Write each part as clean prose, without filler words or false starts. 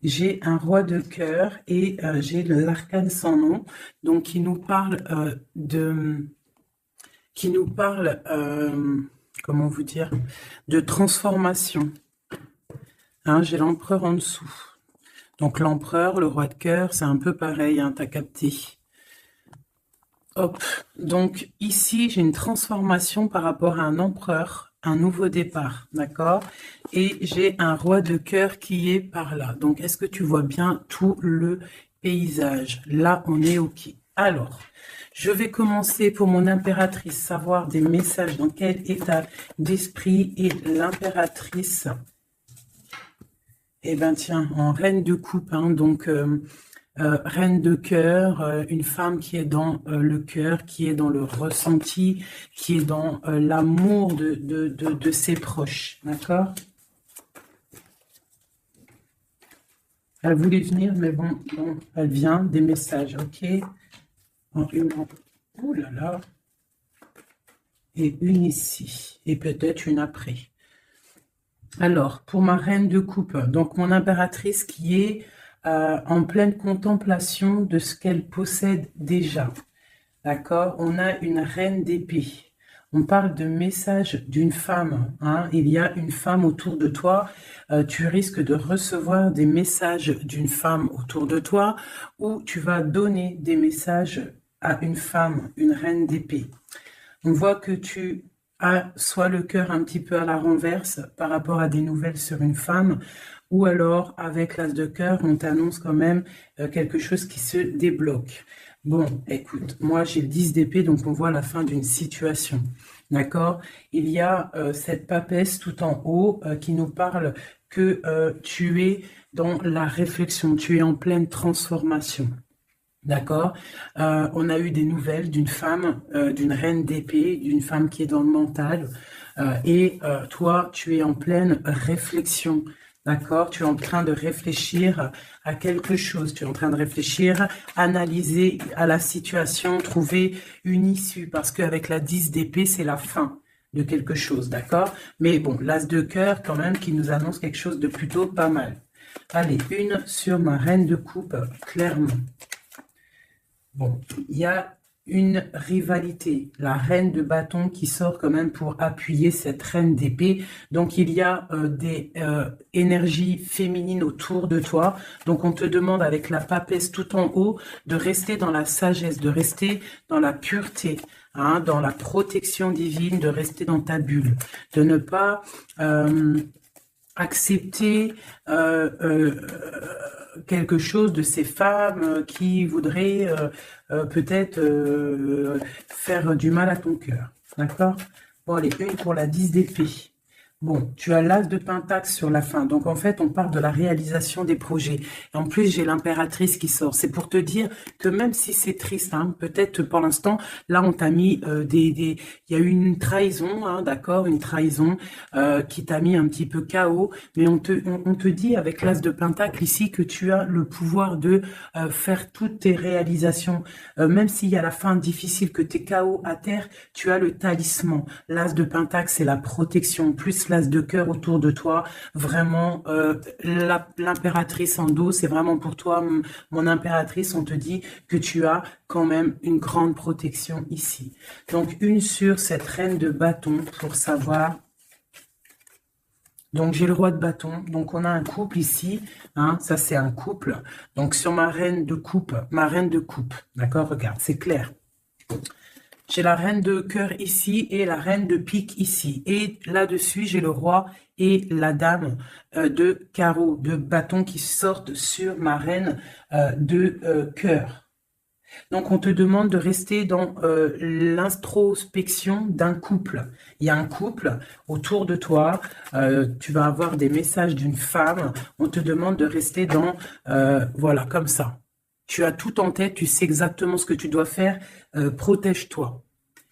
j'ai un roi de cœur et j'ai l'arcane sans nom, donc qui nous parle, comment vous dire, de transformation. Hein, j'ai l'empereur en dessous. Donc l'empereur, le roi de cœur, c'est un peu pareil, hein, t'as capté. Hop, donc ici j'ai une transformation par rapport à un empereur, un nouveau départ, d'accord? Et j'ai un roi de cœur qui est par là. Donc est-ce que tu vois bien tout le paysage? Là, on est OK. Alors, je vais commencer pour mon impératrice, savoir des messages dans quel état d'esprit est l'impératrice. Eh ben tiens, en reine de coupe, hein, donc reine de cœur, une femme qui est dans le cœur, qui est dans le ressenti, qui est dans l'amour de ses proches, d'accord? Elle voulait venir, mais bon, elle vient, des messages, ok? En une, ouh là là, et une ici, et peut-être une après. Alors, pour ma reine de coupe, donc mon impératrice qui est en pleine contemplation de ce qu'elle possède déjà. D'accord? On a une reine d'épée. On parle de message d'une femme. Hein? Il y a une femme autour de toi. Tu risques de recevoir des messages d'une femme autour de toi ou tu vas donner des messages à une femme, une reine d'épée. On voit que tu as soit le cœur un petit peu à la renverse par rapport à des nouvelles sur une femme, ou alors avec l'as de cœur, on t'annonce quand même quelque chose qui se débloque. Bon, écoute, moi j'ai le 10 d'épée, donc on voit la fin d'une situation. D'accord? Il y a cette papesse tout en haut qui nous parle que tu es dans la réflexion, tu es en pleine transformation. D'accord. On a eu des nouvelles d'une femme, d'une reine d'épée, d'une femme qui est dans le mental. Et toi, tu es en pleine réflexion. D'accord. Tu es en train de réfléchir à quelque chose. Tu es en train de réfléchir, analyser à la situation, trouver une issue. Parce qu'avec la 10 d'épée, c'est la fin de quelque chose. D'accord. Mais bon, l'as de cœur quand même qui nous annonce quelque chose de plutôt pas mal. Allez, une sur ma reine de coupe, clairement. Bon, il y a une rivalité, la reine de bâton qui sort quand même pour appuyer cette reine d'épée. Donc, il y a des énergies féminines autour de toi. Donc, on te demande avec la papesse tout en haut de rester dans la sagesse, de rester dans la pureté, hein, dans la protection divine, de rester dans ta bulle, de ne pas accepter quelque chose de ces femmes qui voudraient peut-être faire du mal à ton cœur. D'accord? Bon, allez, une pour la 10 d'épée. Bon, tu as l'as de pentacle sur la fin. Donc, en fait, on parle de la réalisation des projets. Et en plus, j'ai l'impératrice qui sort. C'est pour te dire que même si c'est triste, hein, peut-être pour l'instant, là, on t'a mis il y a eu une trahison, hein, d'accord, une trahison qui t'a mis un petit peu KO. Mais on te dit avec l'as de pentacle ici que tu as le pouvoir de faire toutes tes réalisations. Même s'il y a la fin difficile, que tu es KO à terre, tu as le talisman. L'as de pentacle, c'est la protection, plus l'as de cœur autour de toi. Vraiment, l'impératrice en dos, c'est vraiment pour toi, mon impératrice. On te dit que tu as quand même une grande protection ici. Donc, une sur cette reine de bâton pour savoir. Donc, j'ai le roi de bâton. Donc, on a un couple ici. Hein, ça, c'est un couple. Donc, sur ma reine de coupe, d'accord, regarde, c'est clair. J'ai la reine de cœur ici et la reine de pique ici. Et là-dessus, j'ai le roi et la dame de carreau, de bâton qui sortent sur ma reine de cœur. Donc, on te demande de rester dans l'introspection d'un couple. Il y a un couple autour de toi. Tu vas avoir des messages d'une femme. On te demande de rester dans, voilà, comme ça. Tu as tout en tête, tu sais exactement ce que tu dois faire. Protège-toi.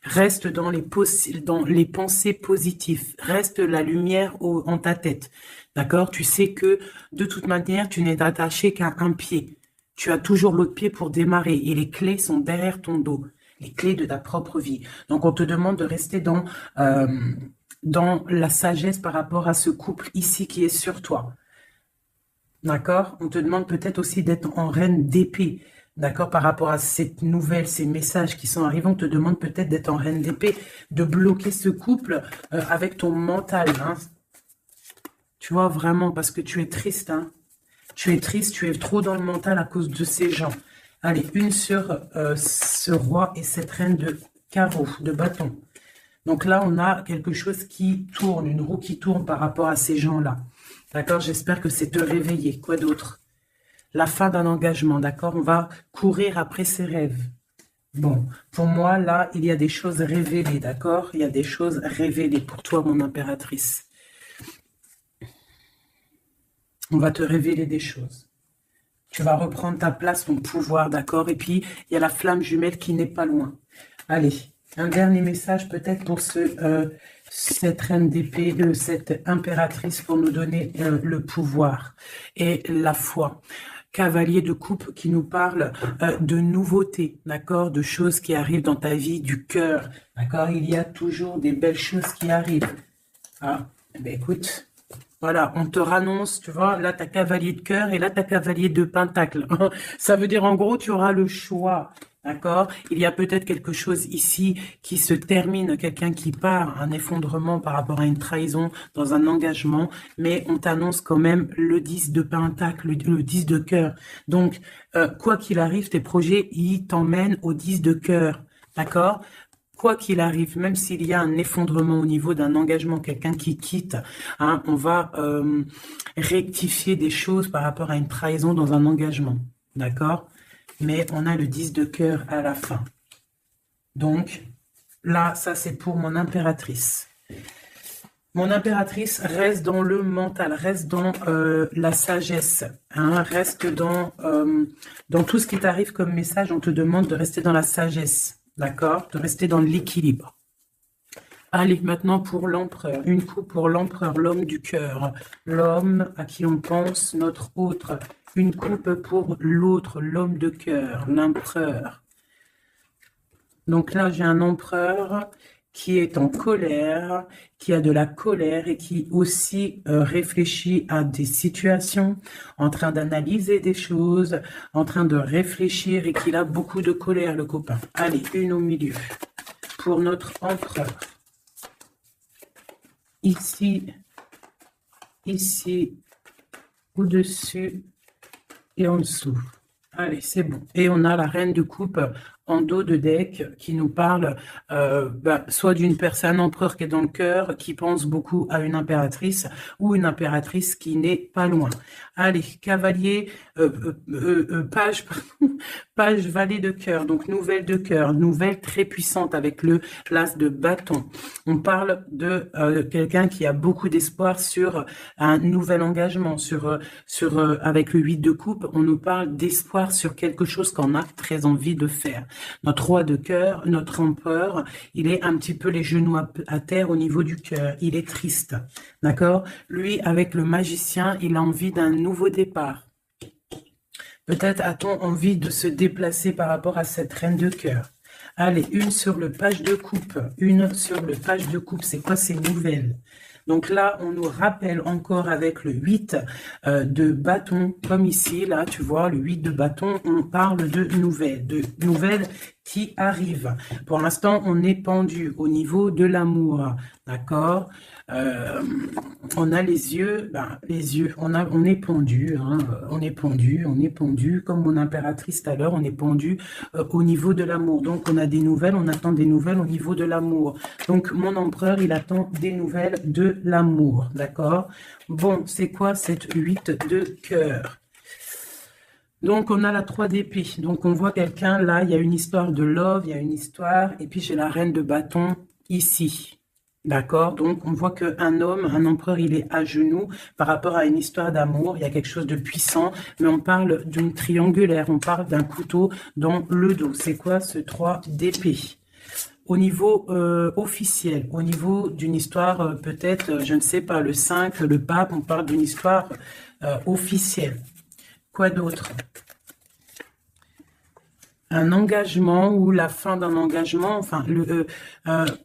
Reste dans les pensées positives. Reste la lumière en ta tête. D'accord? Tu sais que de toute manière, tu n'es attaché qu'à un pied. Tu as toujours l'autre pied pour démarrer et les clés sont derrière ton dos. Les clés de ta propre vie. Donc, on te demande de rester dans la sagesse par rapport à ce couple ici qui est sur toi. D'accord? On te demande peut-être aussi d'être en reine d'épée. D'accord? Par rapport à cette nouvelle, ces messages qui sont arrivés, on te demande peut-être d'être en reine d'épée, de bloquer ce couple avec ton mental. Hein. Tu vois, vraiment, parce que tu es triste. Hein. Tu es triste, tu es trop dans le mental à cause de ces gens. Allez, une sur ce roi et cette reine de carreau, de bâton. Donc là, on a quelque chose qui tourne, une roue qui tourne par rapport à ces gens-là. D'accord? J'espère que c'est te réveiller. Quoi d'autre? La fin d'un engagement, d'accord? On va courir après ses rêves. Bon, pour moi, là, il y a des choses révélées, d'accord? Il y a des choses révélées pour toi, mon impératrice. On va te révéler des choses. Tu vas reprendre ta place, ton pouvoir, d'accord? Et puis, il y a la flamme jumelle qui n'est pas loin. Allez, un dernier message peut-être pour cette reine d'épée, cette impératrice pour nous donner le pouvoir et la foi. Cavalier de coupe qui nous parle de nouveautés, d'accord, de choses qui arrivent dans ta vie, du cœur, d'accord. Il y a toujours des belles choses qui arrivent. Ah, eh ben écoute, voilà, on te rannonce, tu vois, là, tu as cavalier de cœur et là, tu as cavalier de pentacle. Ça veut dire, en gros, tu auras le choix, d'accord? Il y a peut-être quelque chose ici qui se termine, quelqu'un qui part, un effondrement par rapport à une trahison dans un engagement, mais on t'annonce quand même le 10 de pentacle, le 10 de cœur. Donc, quoi qu'il arrive, tes projets, ils t'emmènent au 10 de cœur, d'accord? Quoi qu'il arrive, même s'il y a un effondrement au niveau d'un engagement, quelqu'un qui quitte, hein, on va rectifier des choses par rapport à une trahison dans un engagement. D'accord? Mais on a le 10 de cœur à la fin. Donc, là, ça c'est pour mon impératrice. Mon impératrice reste dans le mental, reste dans la sagesse, hein, reste dans tout ce qui t'arrive comme message. On te demande de rester dans la sagesse. D'accord? De rester dans l'équilibre. Allez, maintenant pour l'empereur. Une coupe pour l'empereur, l'homme du cœur. L'homme à qui on pense, notre autre. Une coupe pour l'autre, l'homme de cœur, l'empereur. Donc là, j'ai un empereur qui est en colère, qui a de la colère et qui aussi réfléchit à des situations, en train d'analyser des choses, en train de réfléchir et qu'il a beaucoup de colère, le copain. Allez, une au milieu pour notre empereur. Ici, au-dessus et en dessous. Allez, c'est bon. Et on a la reine de coupe en dos de deck qui nous parle soit d'une personne, un empereur qui est dans le cœur, qui pense beaucoup à une impératrice, ou une impératrice qui n'est pas loin. Allez, cavalier, page, page valet de cœur, donc nouvelle de cœur, nouvelle très puissante avec le l'as de bâton. On parle de quelqu'un qui a beaucoup d'espoir sur un nouvel engagement, avec le 8 de coupe, on nous parle d'espoir sur quelque chose qu'on a très envie de faire. Notre roi de cœur, notre empereur, il est un petit peu les genoux à terre au niveau du cœur. Il est triste, d'accord? Lui, avec le magicien, il a envie d'un nouveau départ. Peut-être a-t-on envie de se déplacer par rapport à cette reine de cœur. Allez, une sur le page de coupe. Une sur le page de coupe. C'est quoi ces nouvelles? Donc là, on nous rappelle encore avec le 8 de bâton, comme ici, là, tu vois, le 8 de bâton, on parle de nouvelles qui arrivent. Pour l'instant, on est pendu au niveau de l'amour, d'accord? On a les yeux, on est pendu, hein, on est pendu, comme mon impératrice tout à l'heure, on est pendu au niveau de l'amour. Donc, on a des nouvelles, on attend des nouvelles au niveau de l'amour. Donc, mon empereur, il attend des nouvelles de l'amour, d'accord? Bon, c'est quoi cette 8 de cœur? Donc, on a la 3 d'épée. Donc, on voit quelqu'un, là, il y a une histoire de love, il y a une histoire, et puis j'ai la reine de bâton ici. D'accord? Donc, on voit qu'un homme, un empereur, il est à genoux par rapport à une histoire d'amour. Il y a quelque chose de puissant, mais on parle d'une triangulaire. On parle d'un couteau dans le dos. C'est quoi ce 3 d'épée? Au niveau officiel, au niveau d'une histoire, peut-être, je ne sais pas, le 5, le pape, on parle d'une histoire officielle. Quoi d'autre? un engagement ou la fin d'un engagement, enfin,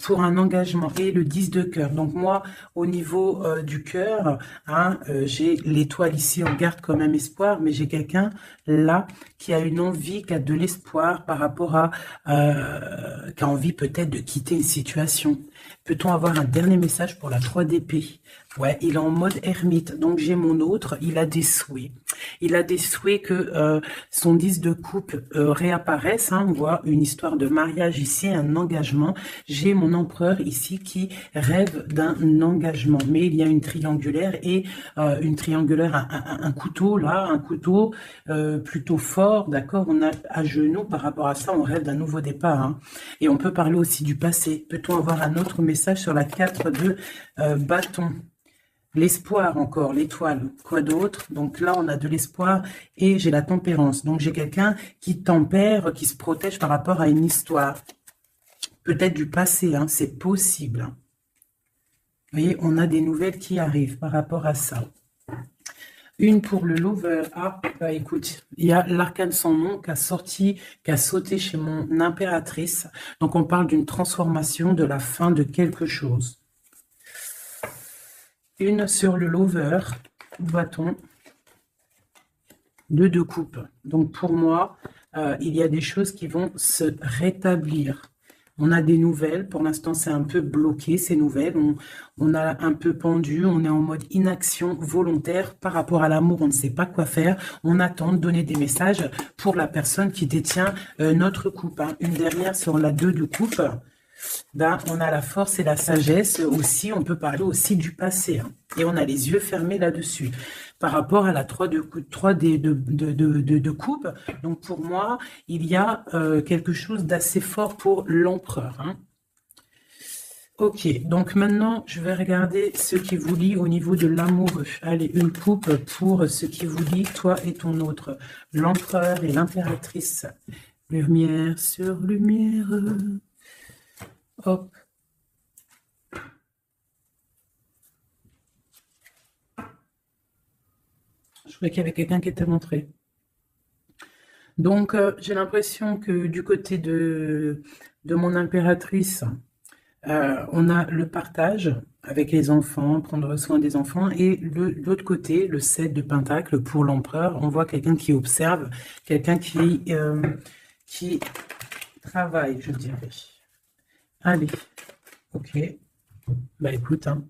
pour un engagement, et le 10 de cœur. Donc moi, au niveau du cœur, hein, j'ai l'étoile ici, on garde quand même espoir, mais j'ai quelqu'un là qui a une envie, qui a de l'espoir par rapport à, qui a envie peut-être de quitter une situation. Peut-on avoir un dernier message pour la 3 d'épée? Ouais, il est en mode ermite, donc j'ai mon autre, il a des souhaits. Il a des souhaits que son 10 de coupe réapparaisse, hein, on voit une histoire de mariage ici, un engagement. J'ai mon empereur ici qui rêve d'un engagement, mais il y a une triangulaire et une triangulaire, un couteau là, un couteau plutôt fort, d'accord. On a à genoux par rapport à ça, on rêve d'un nouveau départ, hein. Et on peut parler aussi du passé. Peut-on avoir un autre message sur la 4 de bâton? L'espoir encore, l'étoile, quoi d'autre? Donc là, on a de l'espoir et j'ai la tempérance. Donc j'ai quelqu'un qui tempère, qui se protège par rapport à une histoire. Peut-être du passé, hein, c'est possible. Vous voyez, on a des nouvelles qui arrivent par rapport à ça. Une pour le lover. Ah, bah écoute, il y a l'arcane sans nom qui a sorti, qui a sauté chez mon impératrice. Donc on parle d'une transformation, de la fin de quelque chose. Une sur le lover, bâton, deux de coupe. Donc pour moi, il y a des choses qui vont se rétablir. On a des nouvelles, pour l'instant c'est un peu bloqué ces nouvelles, on a un peu pendu, on est en mode inaction volontaire par rapport à l'amour, on ne sait pas quoi faire, on attend de donner des messages pour la personne qui détient notre coupe, hein. Une dernière sur la 2 de coupe. Ben, on a la force et la sagesse aussi, on peut parler aussi du passé, hein. Et on a les yeux fermés là-dessus. Par rapport à la 3 de coupe, donc pour moi, il y a quelque chose d'assez fort pour l'empereur, hein. Ok, donc maintenant, je vais regarder ce qui vous lie au niveau de l'amoureux. Allez, une coupe pour ce qui vous lie, toi et ton autre. L'empereur et l'impératrice. Lumière sur lumière. Hop. Je croyais qu'il y avait quelqu'un qui était montré. Donc, j'ai l'impression que du côté de mon impératrice, on a le partage avec les enfants, prendre soin des enfants, et l'autre côté, le 7 de Pentacle pour l'empereur, on voit quelqu'un qui observe, quelqu'un qui travaille, je dirais. Allez, ok. Bah écoute, hein.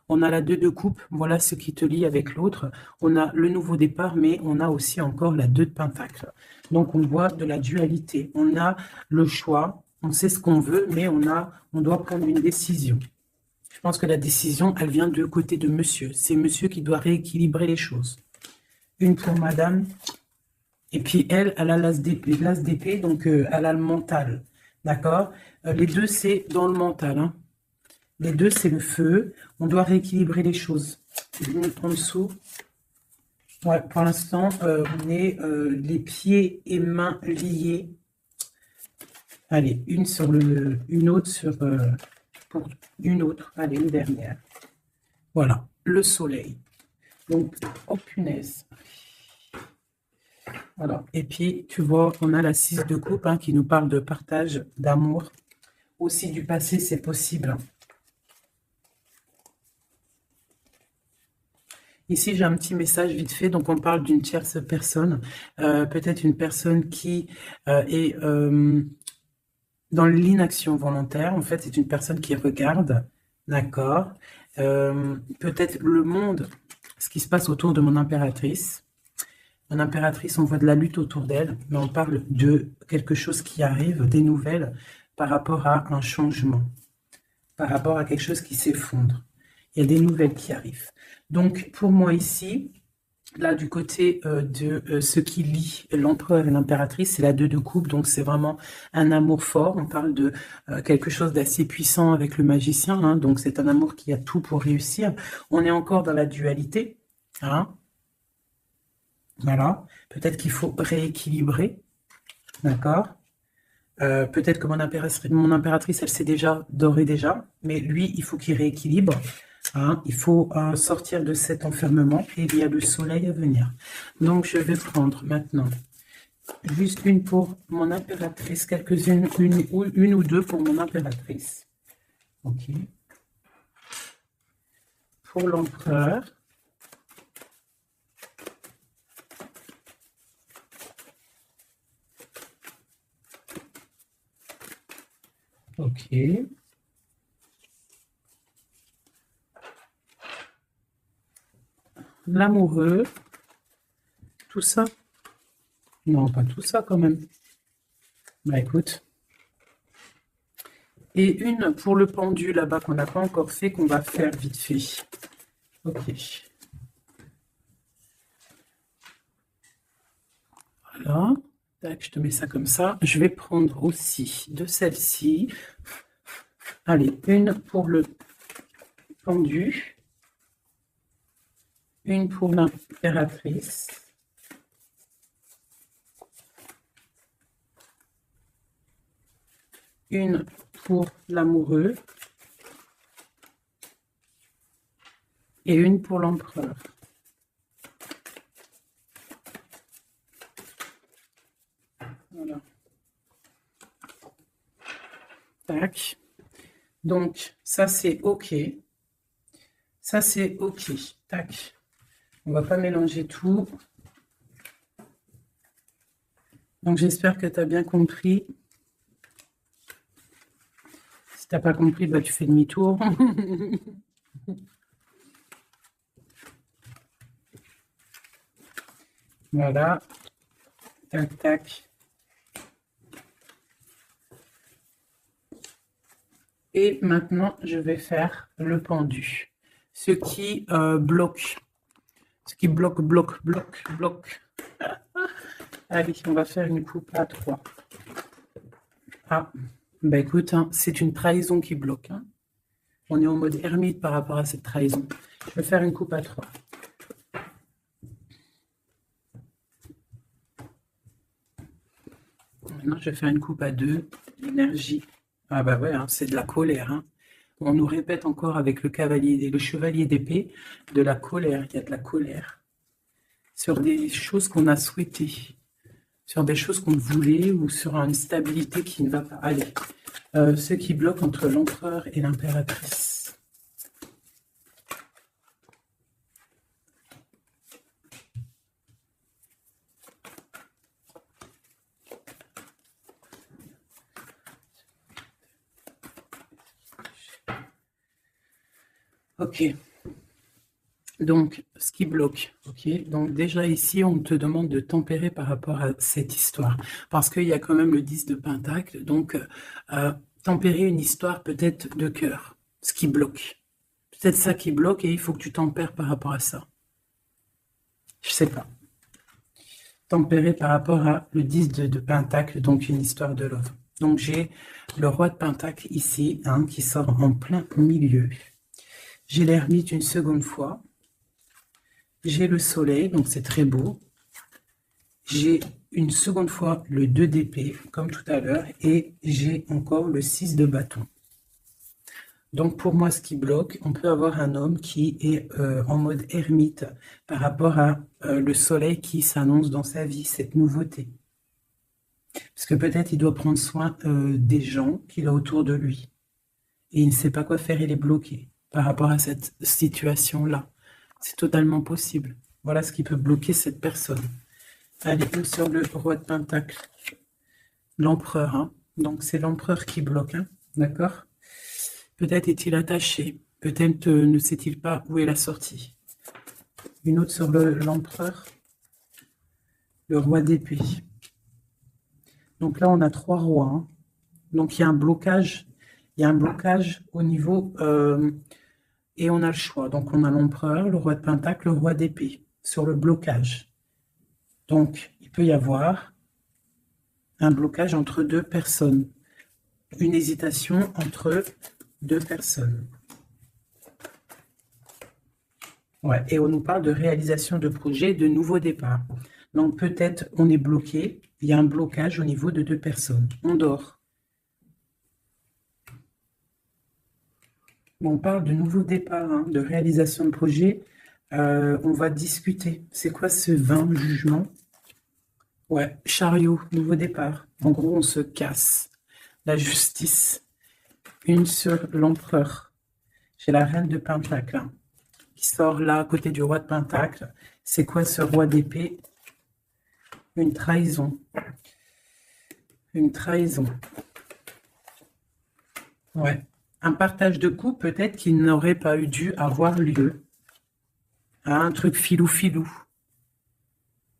On a la 2 de coupe, voilà ce qui te lie avec l'autre. On a le nouveau départ, mais on a aussi encore la 2 de Pentacle. Donc on voit de la dualité. On a le choix, on sait ce qu'on veut, mais on doit prendre une décision. Je pense que la décision, elle vient du côté de monsieur. C'est monsieur qui doit rééquilibrer les choses. Une pour madame. Et puis elle a l'as d'épée, donc elle a le mental. D'accord? Les deux, c'est dans le mental, hein. Les deux, c'est le feu. On doit rééquilibrer les choses. En dessous. Ouais, pour l'instant, on est les pieds et mains liés. Allez, une autre sur pour une autre. Allez, une dernière. Voilà, le soleil. Donc, oh punaise. Voilà. Et puis, tu vois, on a la 6 de coupe, hein, qui nous parle de partage, d'amour. Aussi du passé, c'est possible. Ici, j'ai un petit message vite fait. Donc, on parle d'une tierce personne. Peut-être une personne qui est dans l'inaction volontaire. En fait, c'est une personne qui regarde. D'accord. Peut-être le monde, ce qui se passe autour de mon impératrice. Mon impératrice, on voit de la lutte autour d'elle, mais on parle de quelque chose qui arrive, des nouvelles par rapport à un changement, par rapport à quelque chose qui s'effondre. Il y a des nouvelles qui arrivent. Donc, pour moi ici, là, du côté de ce qui lie l'empereur et l'impératrice, c'est la 2 de coupe, donc c'est vraiment un amour fort. On parle de quelque chose d'assez puissant avec le magicien, hein, donc c'est un amour qui a tout pour réussir. On est encore dans la dualité, hein. Voilà, peut-être qu'il faut rééquilibrer, d'accord. Peut-être que mon impératrice, elle sait déjà, d'ores et déjà, mais lui, il faut qu'il rééquilibre. Hein, il faut sortir de cet enfermement et il y a le soleil à venir. Donc, je vais prendre maintenant Juste une pour mon impératrice, quelques-unes, une ou deux pour mon impératrice. Ok. Pour l'empereur. Ok. L'amoureux. Tout ça? Non, pas tout ça quand même. Bah écoute. Et une pour le pendu là-bas qu'on n'a pas encore fait, qu'on va faire vite fait. Ok. Voilà. Tac, je te mets ça comme ça. Je vais prendre aussi de celle-ci. Allez, une pour le pendu. Une pour l'impératrice. Une pour l'amoureux. Et une pour l'empereur. Voilà. Tac. Donc, ça c'est OK. Ça c'est OK. Tac. On va pas mélanger tout. Donc, j'espère que tu as bien compris. Si tu n'as pas compris, bah, tu fais demi-tour. Voilà. Tac, tac. Et maintenant, je vais faire le pendu. Ce qui bloque. Ce qui bloque. Allez, on va faire une coupe à 3. Ah, bah écoute, hein, c'est une trahison qui bloque. Hein. On est en mode ermite par rapport à cette trahison. Je vais faire une coupe à 3. Maintenant, je vais faire une coupe à 2. L'énergie. Ah bah ouais, hein, c'est de la colère. Hein. On nous répète encore avec le cavalier, le chevalier d'épée, de la colère. Il y a de la colère. Sur des choses qu'on a souhaitées. Sur des choses qu'on voulait ou sur une stabilité qui ne va pas. Allez, ce qui bloque entre l'empereur et l'impératrice. Ok. Donc, ce qui bloque, ok. Donc déjà ici, on te demande de tempérer par rapport à cette histoire, parce qu'il y a quand même le 10 de Pentacle. Donc, tempérer une histoire peut-être de cœur, ce qui bloque. Peut-être ça qui bloque et il faut que tu tempères par rapport à ça. Je sais pas. Tempérer par rapport à le 10 de Pentacle, donc une histoire de love. Donc j'ai le roi de Pentacle ici, hein, qui sort en plein milieu. J'ai l'ermite une seconde fois. J'ai le soleil, donc c'est très beau. J'ai une seconde fois le 2 d'épée, comme tout à l'heure, et j'ai encore le 6 de bâton. Donc pour moi, ce qui bloque, on peut avoir un homme qui est en mode ermite par rapport à le soleil qui s'annonce dans sa vie, cette nouveauté. Parce que peut-être il doit prendre soin des gens qu'il a autour de lui. Et il ne sait pas quoi faire, il est bloqué par rapport à cette situation-là. C'est totalement possible. Voilà ce qui peut bloquer cette personne. Allez, sur le roi de Pentacle. L'empereur, hein. Donc c'est l'empereur qui bloque, hein. D'accord? Peut-être est-il attaché. Peut-être ne sait-il pas où est la sortie. Une autre sur l'empereur. Le roi d'épée. Donc là, on a 3 rois. Hein. Donc il y a un blocage. Il y a un blocage au niveau... et on a le choix. Donc, on a l'empereur, le roi de Pentacle, le roi d'épée sur le blocage. Donc, il peut y avoir un blocage entre 2 personnes. Une hésitation entre 2 personnes. Ouais, et on nous parle de réalisation de projets, de nouveaux départs. Donc, peut-être on est bloqué. Il y a un blocage au niveau de 2 personnes. On dort. On parle de nouveaux départs, hein, de réalisation de projet. On va discuter. C'est quoi ce 20 jugement? Ouais, chariot, nouveau départ. En gros, on se casse. La justice. Une sur l'empereur. J'ai la reine de Pentacle hein, qui sort là, à côté du roi de Pentacle. C'est quoi ce roi d'épée? Une trahison. Une trahison. Ouais. Un partage de coups, peut-être qu'il n'aurait pas eu dû avoir lieu. Ah, un truc filou-filou.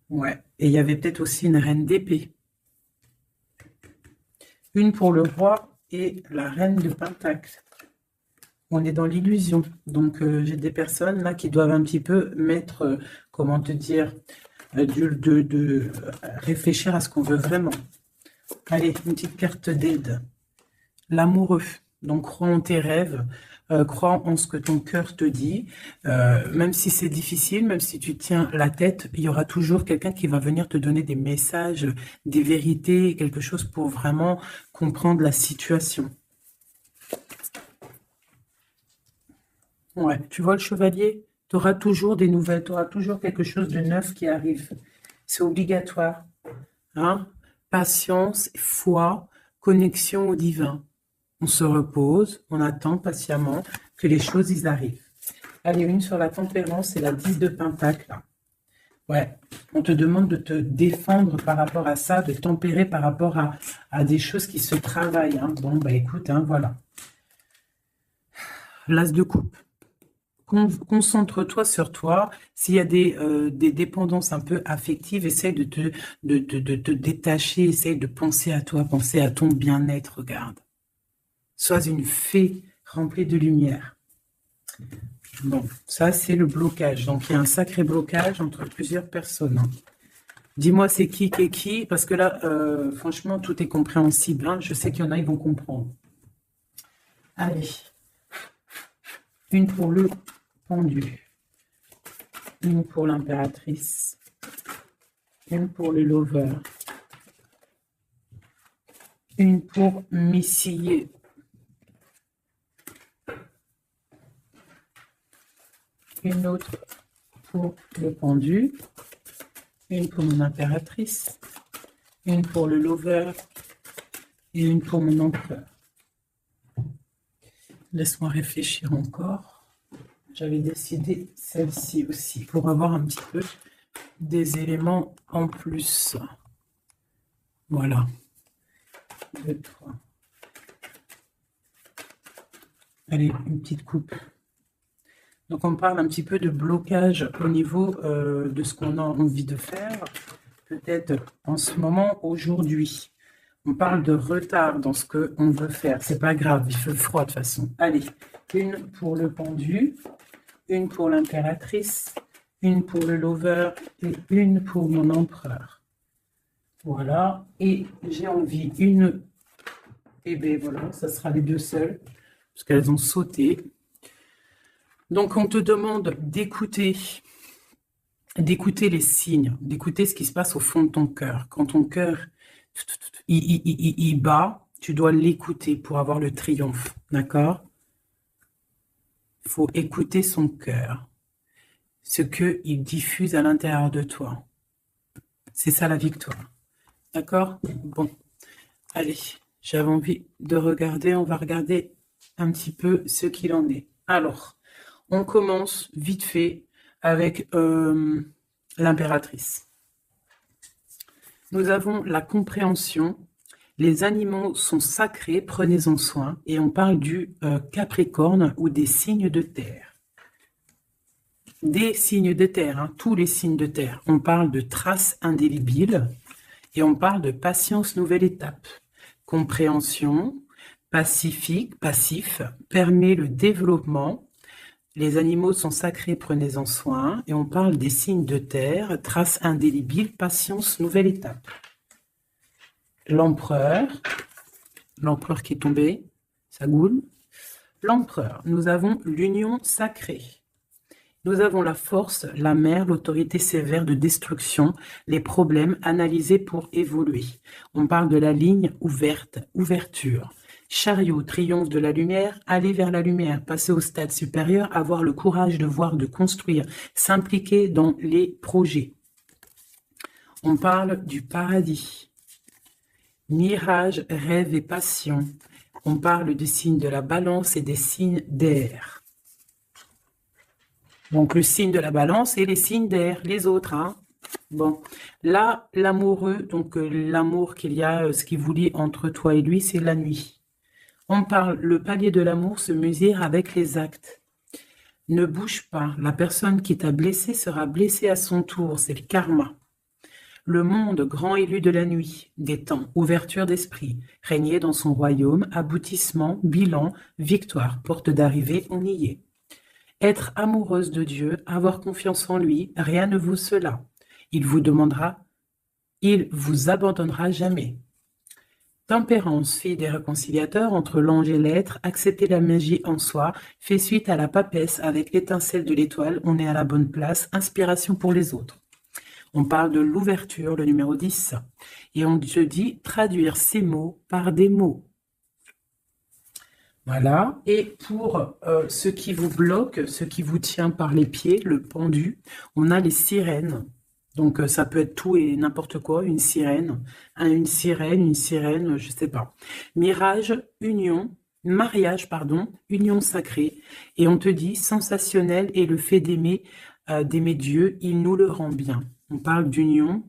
Ouais. Et il y avait peut-être aussi une reine d'épée. Une pour le roi et la reine de Pentacle. On est dans l'illusion. Donc, j'ai des personnes là qui doivent un petit peu mettre, comment te dire, réfléchir à ce qu'on veut vraiment. Allez, une petite carte d'aide. L'amoureux. Donc, crois en tes rêves, crois en ce que ton cœur te dit. Même si c'est difficile, même si tu tiens la tête, il y aura toujours quelqu'un qui va venir te donner des messages, des vérités, quelque chose pour vraiment comprendre la situation. Ouais, tu vois le chevalier? Tu auras toujours des nouvelles, tu auras toujours quelque chose de neuf qui arrive. C'est obligatoire. Hein? Patience, foi, connexion au divin. On se repose, on attend patiemment que les choses y arrivent. Allez, une sur la tempérance et la 10 de Pentacle. Ouais, on te demande de te défendre par rapport à ça, de tempérer par rapport à des choses qui se travaillent. Hein. Bon, bah écoute, hein, voilà. L'as de coupe. Concentre-toi sur toi. S'il y a des dépendances un peu affectives, essaye de te détacher, essaye de penser à toi, penser à ton bien-être, regarde. Sois une fée remplie de lumière. Bon, ça c'est le blocage. Donc il y a un sacré blocage entre plusieurs personnes. Hein. Dis-moi c'est qui, parce que là, franchement, tout est compréhensible. Hein. Je sais qu'il y en a, ils vont comprendre. Allez. Une pour le pendu. Une pour l'impératrice. Une pour le lover. Une pour Messier. Une autre pour le pendu. Une pour mon impératrice. Une pour le lover. Et une pour mon empereur. Laisse-moi réfléchir encore. J'avais décidé celle-ci aussi pour avoir un petit peu des éléments en plus. Voilà. 2, 3. Allez, une petite coupe. Donc, on parle un petit peu de blocage au niveau de ce qu'on a envie de faire, peut-être en ce moment, aujourd'hui. On parle de retard dans ce qu'on veut faire. C'est pas grave, il fait froid de toute façon. Allez, une pour le pendu, une pour l'impératrice, une pour le lover et une pour mon empereur. Voilà, et j'ai envie une... Et bien voilà, ça sera les deux seules, parce qu'elles ont sauté. Donc, on te demande d'écouter les signes, d'écouter ce qui se passe au fond de ton cœur. Quand ton cœur, il bat, tu dois l'écouter pour avoir le triomphe, d'accord? Il faut écouter son cœur, ce qu'il diffuse à l'intérieur de toi. C'est ça la victoire, d'accord? Bon, allez, j'avais envie de regarder, on va regarder un petit peu ce qu'il en est. Alors, on commence vite fait avec l'impératrice. Nous avons la compréhension. Les animaux sont sacrés, prenez-en soin. Et on parle du Capricorne ou des signes de terre. Des signes de terre, hein, tous les signes de terre. On parle de traces indélébiles et on parle de patience, nouvelle étape. Compréhension, passif, permet le développement. Les animaux sont sacrés, prenez-en soin. Et on parle des signes de terre, traces indélébiles, patience, nouvelle étape. L'empereur qui est tombé, ça goule. L'empereur, nous avons l'union sacrée. Nous avons la force, la mer, l'autorité sévère de destruction, les problèmes analysés pour évoluer. On parle de la ligne ouverte, ouverture. Chariot, triomphe de la lumière, aller vers la lumière, passer au stade supérieur, avoir le courage de voir, de construire, s'impliquer dans les projets. On parle du paradis. Mirage, rêve et passion. On parle des signes de la balance et des signes d'air. Donc, le signe de la balance et les signes d'air, les autres. Hein. Bon, là, l'amoureux, donc l'amour qu'il y a, ce qui vous lie entre toi et lui, c'est la nuit. On parle, le palier de l'amour se mesure avec les actes. Ne bouge pas. La personne qui t'a blessé sera blessée à son tour. C'est le karma. Le monde, grand élu de la nuit, des temps, ouverture d'esprit, régner dans son royaume, aboutissement, bilan, victoire, porte d'arrivée, on y est. Être amoureuse de Dieu, avoir confiance en lui, rien ne vaut cela. Il vous abandonnera jamais. Tempérance, fille des réconciliateurs entre l'ange et l'être, accepter la magie en soi, fait suite à la papesse avec l'étincelle de l'étoile, on est à la bonne place, inspiration pour les autres. On parle de l'ouverture, le numéro 10. Et on te dit traduire ces mots par des mots. Voilà. Et pour ce qui vous bloque, ce qui vous tient par les pieds, le pendu, on a les sirènes. Donc, ça peut être tout et n'importe quoi, une sirène, je sais pas. Mirage, mariage, union sacrée. Et on te dit sensationnel et le fait d'aimer Dieu, il nous le rend bien. On parle d'union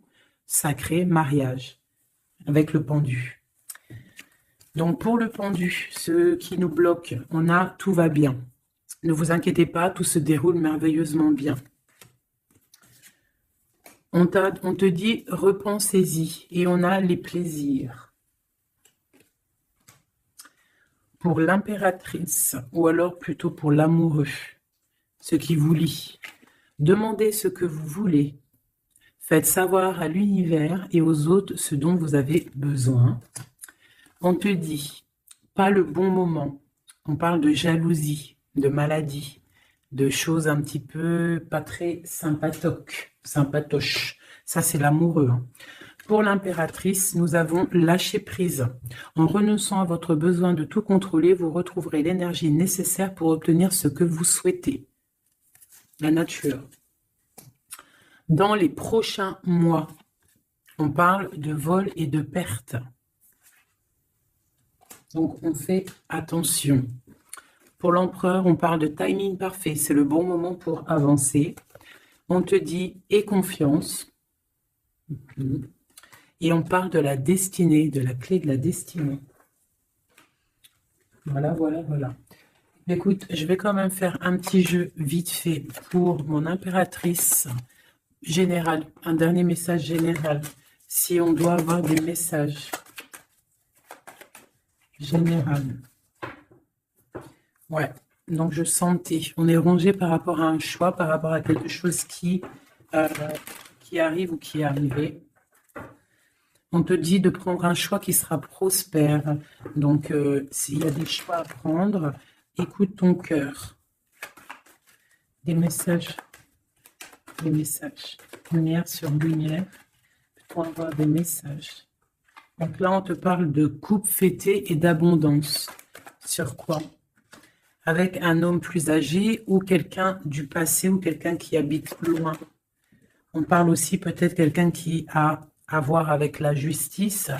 sacrée, mariage, avec le pendu. Donc, pour le pendu, ce qui nous bloque, on a tout va bien. Ne vous inquiétez pas, tout se déroule merveilleusement bien. On te dit repensez-y et on a les plaisirs. Pour l'impératrice, ou alors plutôt pour l'amoureux, ce qui vous lie. Demandez ce que vous voulez. Faites savoir à l'univers et aux autres ce dont vous avez besoin. On te dit, pas le bon moment. On parle de jalousie, de maladie, de choses un petit peu pas très sympatoches. Ça, c'est l'amoureux. Hein. Pour l'impératrice, nous avons lâché prise. En renonçant à votre besoin de tout contrôler, vous retrouverez l'énergie nécessaire pour obtenir ce que vous souhaitez. La nature. Dans les prochains mois, on parle de vol et de perte. Donc, on fait attention. Pour l'empereur, on parle de timing parfait. C'est le bon moment pour avancer. On te dit « aie confiance ». Et on parle de la destinée, de la clé de la destinée. Voilà. Écoute, je vais quand même faire un petit jeu vite fait pour mon impératrice générale. Un dernier message général. Si on doit avoir des messages généraux. Ouais, donc je sentais. On est rongé par rapport à un choix, par rapport à quelque chose qui arrive ou qui est arrivé. On te dit de prendre un choix qui sera prospère. Donc, s'il y a des choix à prendre, écoute ton cœur. Des messages. Lumière sur lumière. Peut-on avoir des messages? Donc là, on te parle de coupe fêtée et d'abondance. Sur quoi? Avec un homme plus âgé ou quelqu'un du passé ou quelqu'un qui habite loin. On parle aussi peut-être quelqu'un qui a à voir avec la justice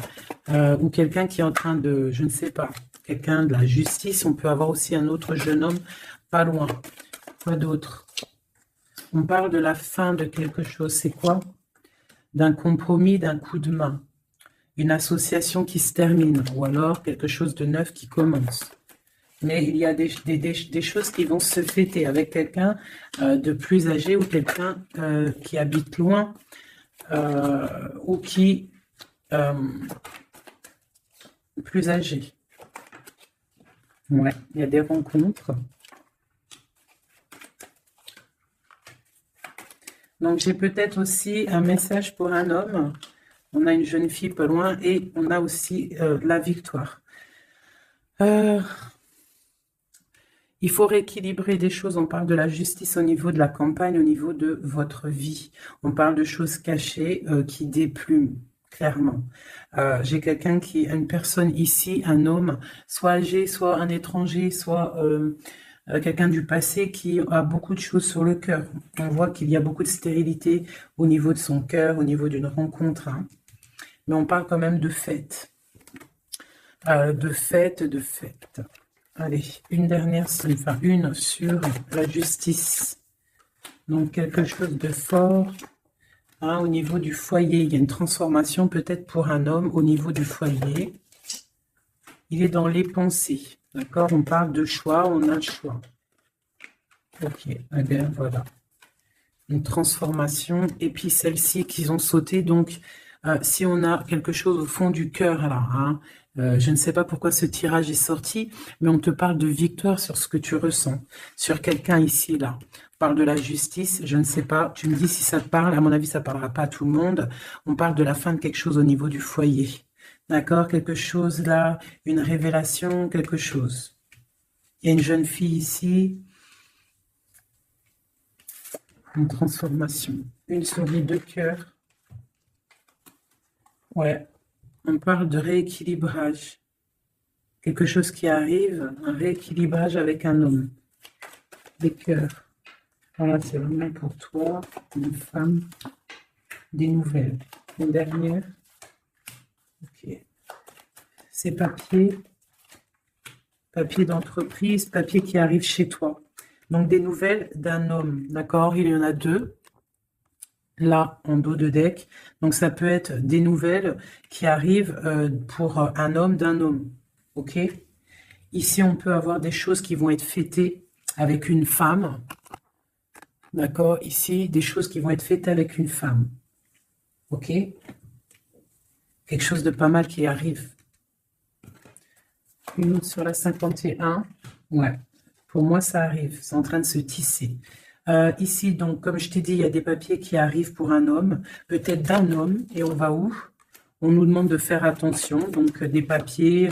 ou quelqu'un qui est en train de, je ne sais pas, quelqu'un de la justice. On peut avoir aussi un autre jeune homme pas loin. Quoi d'autre? On parle de la fin de quelque chose. C'est quoi? D'un compromis, d'un coup de main. Une association qui se termine ou alors quelque chose de neuf qui commence. Mais il y a des choses qui vont se fêter avec quelqu'un de plus âgé ou quelqu'un qui habite loin ou qui plus âgé. Ouais, il y a des rencontres. Donc j'ai peut-être aussi un message pour un homme. On a une jeune fille pas loin et on a aussi la victoire. Il faut rééquilibrer des choses. On parle de la justice au niveau de la campagne, au niveau de votre vie. On parle de choses cachées qui déplument, clairement. J'ai quelqu'un une personne ici, un homme, soit âgé, soit un étranger, soit quelqu'un du passé qui a beaucoup de choses sur le cœur. On voit qu'il y a beaucoup de stérilité au niveau de son cœur, au niveau d'une rencontre, hein. Mais on parle quand même de fête. De fête, de fête. Allez, une dernière, enfin une sur la justice. Donc quelque chose de fort, hein, au niveau du foyer. Il y a une transformation peut-être pour un homme au niveau du foyer. Il est dans les pensées. D'accord? On parle de choix, on a le choix. Ok, eh bien voilà. Une transformation. Et puis celle-ci qu'ils ont sauté. Donc, si on a quelque chose au fond du cœur, alors, hein, je ne sais pas pourquoi ce tirage est sorti, mais on te parle de victoire sur ce que tu ressens, sur quelqu'un ici, là. On parle de la justice, je ne sais pas, tu me dis si ça te parle, à mon avis, ça ne parlera pas à tout le monde. On parle de la fin de quelque chose au niveau du foyer. D'accord? Quelque chose là, une révélation, quelque chose. Il y a une jeune fille ici. Une transformation. Une souris de cœur. Ouais. On parle de rééquilibrage. Quelque chose qui arrive, un rééquilibrage avec un homme. Des cœurs. Voilà, c'est vraiment pour toi, une femme. Des nouvelles. Une dernière. Ok. C'est papier. Papier d'entreprise, papier qui arrive chez toi. Donc, des nouvelles d'un homme, d'accord? Il y en a deux, là, en dos de deck. Donc, ça peut être des nouvelles qui arrivent pour un homme d'un homme, ok? Ici, on peut avoir des choses qui vont être fêtées avec une femme, d'accord? Ici, des choses qui vont être fêtées avec une femme, ok? Quelque chose de pas mal qui arrive. Une autre sur la 51, ouais. Pour moi, ça arrive. C'est en train de se tisser. Ici, donc, comme je t'ai dit, il y a des papiers qui arrivent pour un homme, peut-être d'un homme, et on va où? On nous demande de faire attention, donc des papiers,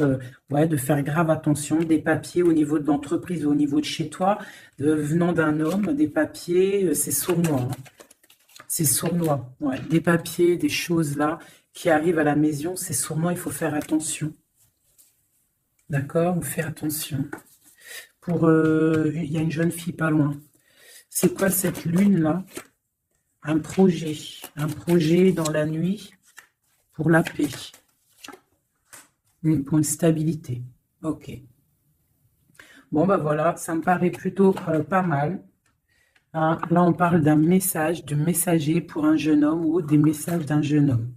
ouais, de faire grave attention, des papiers au niveau de l'entreprise, au niveau de chez toi, venant d'un homme, des papiers, c'est sournois, hein. C'est sournois, ouais. Des papiers, des choses là, qui arrivent à la maison, c'est sournois, il faut faire attention. D'accord? On fait attention. Il y a une jeune fille pas loin. C'est quoi cette lune-là? Un projet dans la nuit pour la paix, pour une stabilité. Ok. Bon, ben voilà, ça me paraît plutôt pas mal. Hein, là, on parle d'un message, de messager pour un jeune homme ou des messages d'un jeune homme.